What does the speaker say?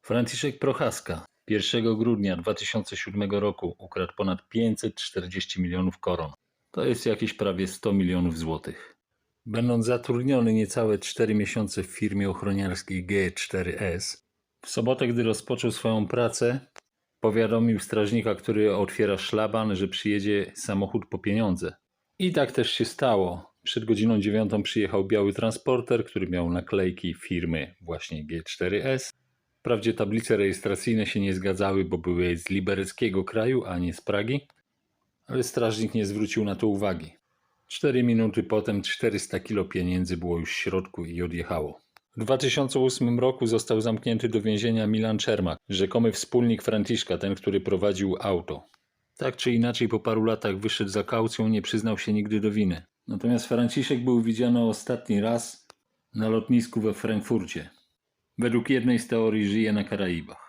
Franciszek Prochaska 1 grudnia 2007 roku ukradł ponad 540 milionów koron. To jest jakieś prawie 100 milionów złotych. Będąc zatrudniony niecałe 4 miesiące w firmie ochroniarskiej G4S, w sobotę, gdy rozpoczął swoją pracę, powiadomił strażnika, który otwiera szlaban, że przyjedzie samochód po pieniądze. I tak też się stało. Przed godziną 9 przyjechał biały transporter, który miał naklejki firmy właśnie G4S. Wprawdzie tablice rejestracyjne się nie zgadzały, bo były z libereckiego kraju, a nie z Pragi, ale strażnik nie zwrócił na to uwagi. 4 minuty potem 400 kilo pieniędzy było już w środku i odjechało. W 2008 roku został zamknięty do więzienia Milan Czermak, rzekomy wspólnik Franciszka, ten, który prowadził auto. Tak czy inaczej po paru latach wyszedł za kaucją, nie przyznał się nigdy do winy. Natomiast Franciszek był widziany ostatni raz na lotnisku we Frankfurcie. Według jednej z teorii żyje na Karaibach.